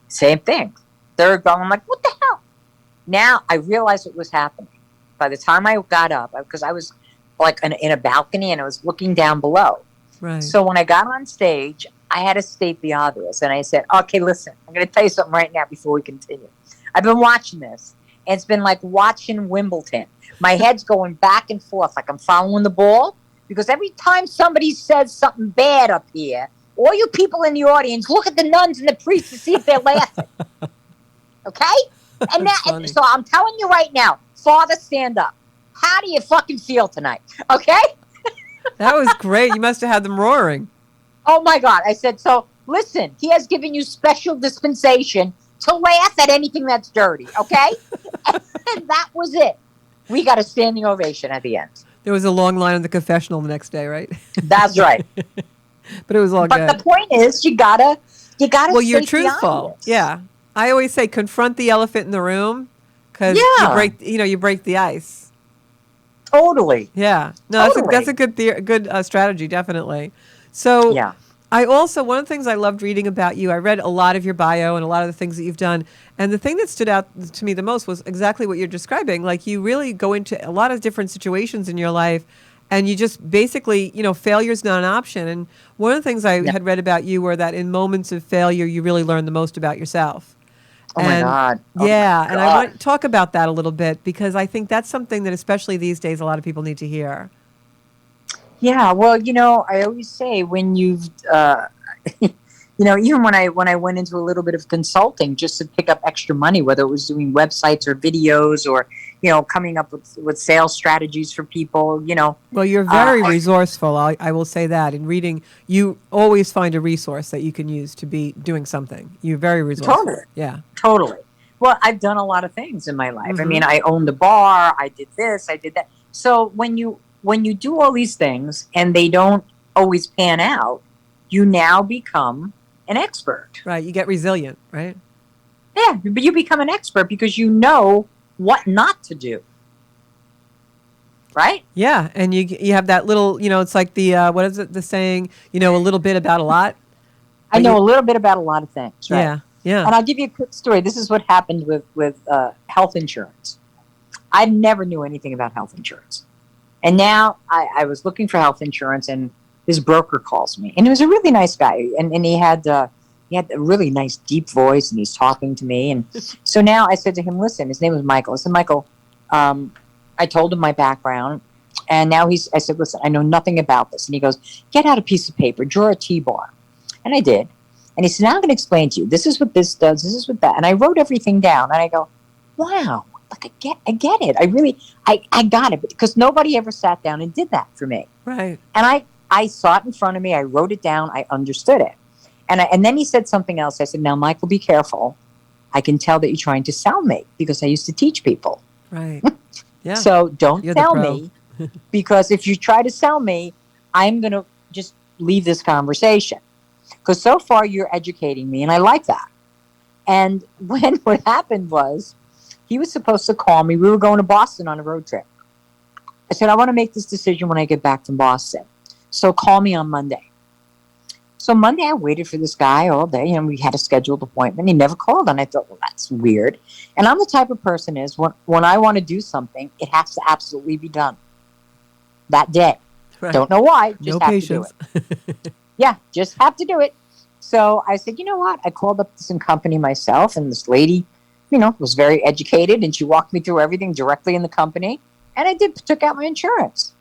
Same thing. Third girl, I'm like, what the hell? Now I realized what was happening. By the time I got up, because I was like in a balcony and I was looking down below. Right. So when I got on stage, I had to state the obvious. And I said, okay, listen, I'm going to tell you something right now before we continue. I've been watching this. And it's been like watching Wimbledon. My head's going back and forth like I'm following the ball. Because every time somebody says something bad up here, all you people in the audience, look at the nuns and the priests to see if they're laughing. Okay? And so I'm telling you right now, Father, stand up. How do you fucking feel tonight? Okay? That was great. You must have had them roaring. Oh, my God. I said, so listen, he has given you special dispensation to laugh at anything that's dirty. Okay? And that was it. We got a standing ovation at the end. There was a long line in the confessional the next day, right? That's right. But it was all good. But the point is, you gotta. Well, you're truthful. Yeah, I always say confront the elephant in the room because you break the ice. Totally. Yeah. No, that's a good strategy, definitely. So yeah. I also, one of the things I loved reading about you, I read a lot of your bio and a lot of the things that you've done. And the thing that stood out to me the most was exactly what you're describing. Like you really go into a lot of different situations in your life and you just basically, failure's not an option. And one of the things I had read about you were that in moments of failure, you really learn the most about yourself. My God. Yeah. And I want to talk about that a little bit because I think that's something that especially these days, a lot of people need to hear. Yeah, well, I always say when you've, even when I went into a little bit of consulting just to pick up extra money, whether it was doing websites or videos or, coming up with sales strategies for people, Well, you're very resourceful. I will say that. In reading, you always find a resource that you can use to be doing something. You're very resourceful. Totally. Yeah. Totally. Well, I've done a lot of things in my life. I mean, Mm-hmm. I owned a bar. I did this. I did that. So when you do all these things and they don't always pan out, you now become an expert. Right. You get resilient, right? Yeah, but you become an expert because you know what not to do. Right? Yeah. And you have that little, it's like the, what is it, the saying, a little bit about a lot. I know a little bit about a lot of things. Right? Yeah. Yeah. And I'll give you a quick story. This is what happened with health insurance. I never knew anything about health insurance. And now I was looking for health insurance, and this broker calls me. And he was a really nice guy. And he had a really nice, deep voice, and he's talking to me. And so now I said to him, listen, his name was Michael. I said, Michael, I told him my background. And now I said, listen, I know nothing about this. And he goes, get out a piece of paper, draw a T-bar. And I did. And he said, now I'm going to explain to you. This is what this does. This is what that. And I wrote everything down. And I go, wow, like I get it. I got it. Because nobody ever sat down and did that for me. Right. And I saw it in front of me. I wrote it down. I understood it. And then he said something else. I said, now, Michael, be careful. I can tell that you're trying to sell me because I used to teach people. Right. Yeah. So don't You're the sell pro. me because if you try to sell me, I'm going to just leave this conversation. Because so far you're educating me, and I like that. And what happened was he was supposed to call me. We were going to Boston on a road trip. I said, I want to make this decision when I get back from Boston. So call me on Monday. So Monday I waited for this guy all day, and we had a scheduled appointment. He never called, and I thought, well, that's weird. And I'm the type of person is when I want to do something, it has to absolutely be done that day. Right. Don't know why. Just No have patience. to do it. Yeah, just have to do it. So I said, you know what? I called up this company myself, and this lady, was very educated, and she walked me through everything directly in the company. And I took out my insurance.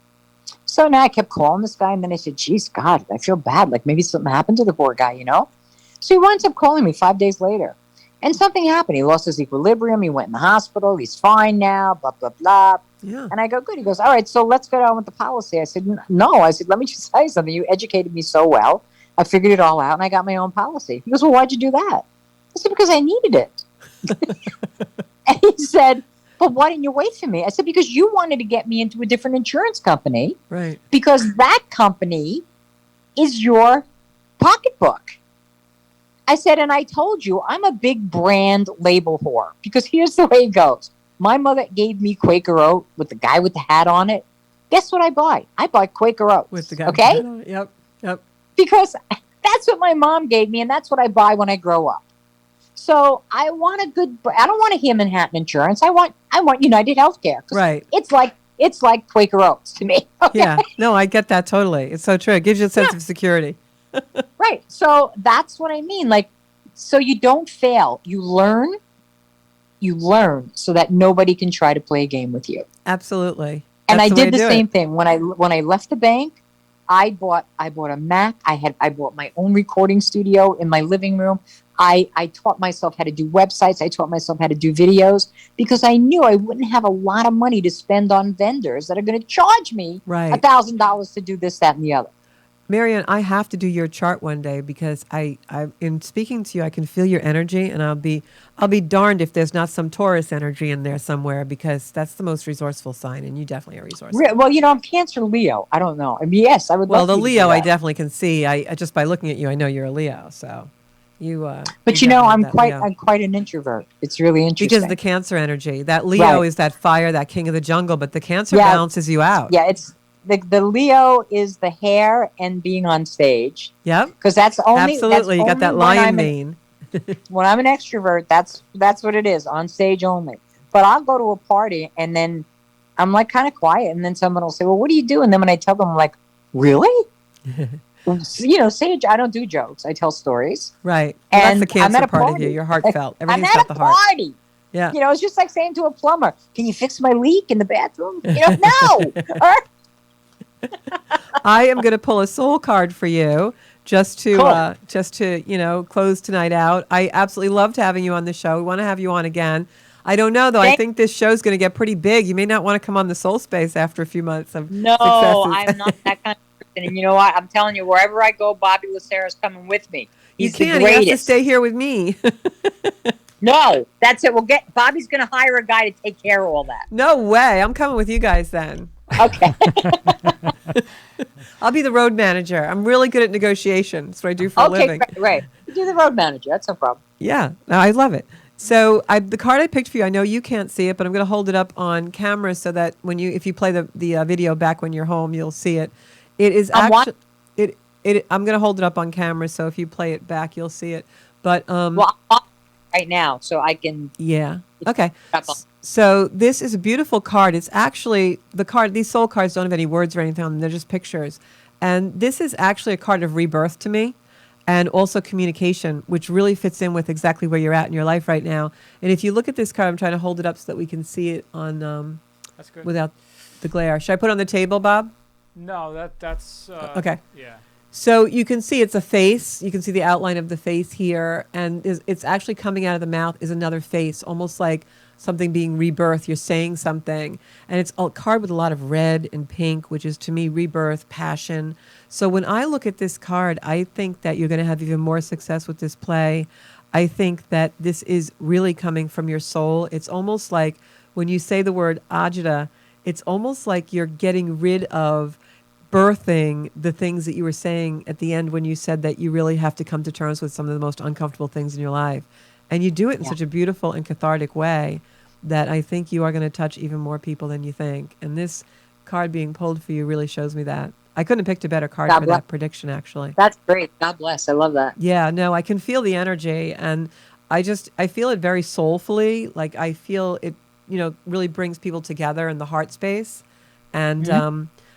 So now I kept calling this guy, and then I said, geez, God, I feel bad. Like maybe something happened to the poor guy, So he winds up calling me 5 days later. And something happened. He lost his equilibrium. He went in the hospital. He's fine now, blah, blah, blah. Yeah. And I go, good. He goes, all right, so let's go down with the policy. I said, no. I said, let me just tell you something. You educated me so well. I figured it all out, and I got my own policy. He goes, well, why'd you do that? I said, because I needed it. And he said, but why didn't you wait for me? I said, because you wanted to get me into a different insurance company. Right. Because that company is your pocketbook. I said, and I told you, I'm a big brand label whore. Because here's the way it goes. My mother gave me Quaker Oat with the guy with the hat on it. Guess what I buy? I buy Quaker Oats. With the guy. Okay? Yep. Because that's what my mom gave me, and that's what I buy when I grow up. So I want I don't want a here Manhattan insurance. I want United Healthcare. Right. It's like Quaker Oats to me. Okay? Yeah. No, I get that totally. It's so true. It gives you a sense of security. Right. So that's what I mean. Like, so you don't fail. You learn so that nobody can try to play a game with you. Absolutely. And That's I did the way to do same it. thing when I left the bank. I bought a Mac. I bought my own recording studio in my living room. I taught myself how to do websites. I taught myself how to do videos because I knew I wouldn't have a lot of money to spend on vendors that are going to charge me Right. $1,000 to do this, that, and the other. Maryann, I have to do your chart one day because I in speaking to you, I can feel your energy, and I'll be darned if there's not some Taurus energy in there somewhere because that's the most resourceful sign, and you definitely are resourceful. Well, I'm Cancer Leo. I don't know. I mean, yes, I would. Well, love the for you to do Leo, I that. definitely can see. I just by looking at you, I know you're a Leo. So you. But you definitely have I'm that Leo. I'm quite an introvert. It's really interesting because of the Cancer energy. That Leo Right. is that fire, that king of the jungle, but the Cancer Yeah. balances you out. Yeah, it's the Leo is the hair and being on stage Yep. because that's only Absolutely. You got that lion mane. When I'm an extrovert, that's what it is, on stage only. But I'll go to a party and then I'm like kind of quiet, and then someone will say, "Well, what do you do?" And then when I tell them, I'm like, "Really?" Sage, I don't do jokes. I tell stories. Right. Well, that's And the Cancer I'm at a part of party. you. You're heartfelt. I'm Everything's at about a the heart. party. Yeah. It's just like saying to a plumber, "Can you fix my leak in the bathroom?" No. Or- I am going to pull a soul card for you just to Cool. close tonight out. I absolutely loved having you on the show. We want to have you on again. I don't know though. I think this show's going to get pretty big. You may not want to come on the Soul Space after a few months of No, successes. I'm not that kind of person. And you know what? I'm telling you, wherever I go, Bobby Lacerra's coming with me. You He's the can't. You have to greatest. stay here with me. No, that's it. Bobby's going to hire a guy to take care of all that. No way. I'm coming with you guys then. Okay. I'll be the road manager. I'm really good at negotiation. That's what I do for a Okay, living. right. You do the road manager. That's no problem. Yeah, no, I love it. So the card I picked for you, I know you can't see it, but I'm going to hold it up on camera so that if you play the video back when you're home, you'll see it. It is actually I'm going to hold it up on camera, so if you play it back, you'll see it. But Well, I'm right now, so I can. yeah, okay. Up on- So this is a beautiful card. It's actually the card. These soul cards don't have any words or anything on them. They're just pictures. And this is actually a card of rebirth to me, and also communication, which really fits in with exactly where you're at in your life right now. And if you look at this card, I'm trying to hold it up so that we can see it on That's good. without the glare. Should I put it on the table, Bob? No, that's Okay. Yeah. So you can see it's a face. You can see the outline of the face here, and it's actually coming out of the mouth is another face, almost like something being rebirth. You're saying something, and it's a card with a lot of red and pink, which is to me rebirth, passion. So when I look at this card, I think that you're going to have even more success with this play. I think that this is really coming from your soul. It's almost like when you say the word Agita, it's almost like you're getting rid of birthing the things that you were saying at the end when you said that you really have to come to terms with some of the most uncomfortable things in your life. And you do it in such a beautiful and cathartic way that I think you are going to touch even more people than you think. And this card being pulled for you really shows me that. I couldn't have picked a better card for that prediction, actually. That's great. God bless. I love that. Yeah, no, I can feel the energy, and I feel it very soulfully. Like I feel it, really brings people together in the heart space. And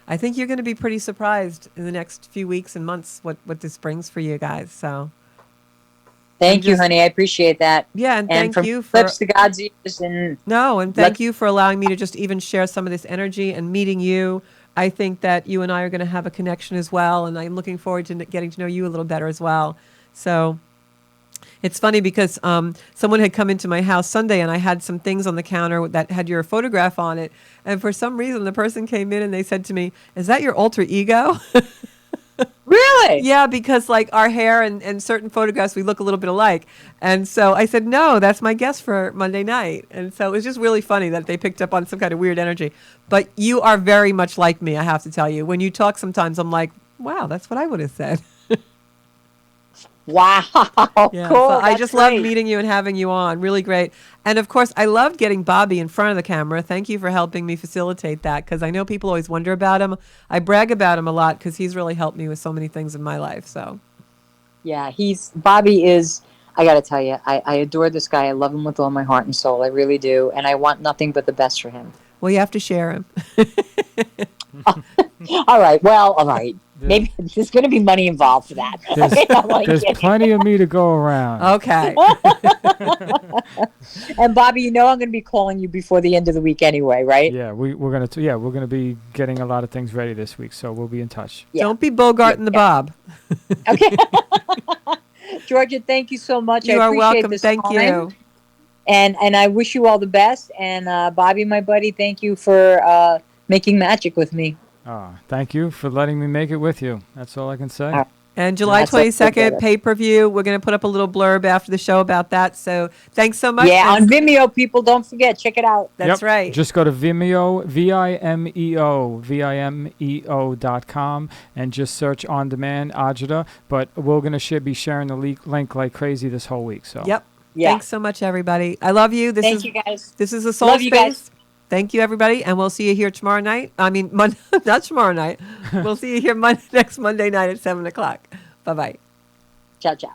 I think you're going to be pretty surprised in the next few weeks and months what this brings for you guys. So Thank you, honey. I appreciate that. Yeah, and thank from you for lips to God's ears. And thank you for allowing me to just even share some of this energy and meeting you. I think that you and I are going to have a connection as well, and I'm looking forward to getting to know you a little better as well. So it's funny because someone had come into my house Sunday, and I had some things on the counter that had your photograph on it, and for some reason the person came in and they said to me, "Is that your alter ego?" Really? Yeah, because like our hair and certain photographs, we look a little bit alike. And so I said, no, that's my guest for Monday night. And so it was just really funny that they picked up on some kind of weird energy. But you are very much like me, I have to tell you. When you talk sometimes, I'm like, wow, that's what I would have said. Wow. Yeah, Cool. so I That's just love great. meeting you and having you on. Really great. And of course, I loved getting Bobby in front of the camera. Thank you for helping me facilitate that, because I know people always wonder about him. I brag about him a lot because he's really helped me with so many things in my life. So Yeah, Bobby is, I got to tell you, I adore this guy. I love him with all my heart and soul. I really do. And I want nothing but the best for him. well, you have to share him. All right. Well, all right. Maybe there's going to be money involved for that. There's plenty of me to go around. Okay. And Bobby, I'm going to be calling you before the end of the week anyway, right? Yeah, we're gonna be getting a lot of things ready this week, so we'll be in touch. Yeah. Don't be Bogart and the Bob. Okay. Georgia, thank you so much. You I are appreciate welcome. this Thank time. you. And I wish you all the best. And Bobby, my buddy, thank you for making magic with me. Thank you for letting me make it with you. That's all I can say. All right. And July That's what we 22nd, did. pay-per-view. We're going to put up a little blurb after the show about that. So thanks so much. Yeah, And on Vimeo, people, don't forget, check it out. that's right. Just go to Vimeo, Vimeo.com, and just search On Demand Agita. But we're going to be sharing the link like crazy this whole week. So Yep. Yeah. Thanks so much, everybody. I love you. Thank you, guys. This is the Soul Love you guys. Space. Thank you, everybody. And we'll see you here tomorrow night. I mean, not tomorrow night. We'll see you here next Monday night at 7 o'clock. Bye-bye. Ciao, ciao.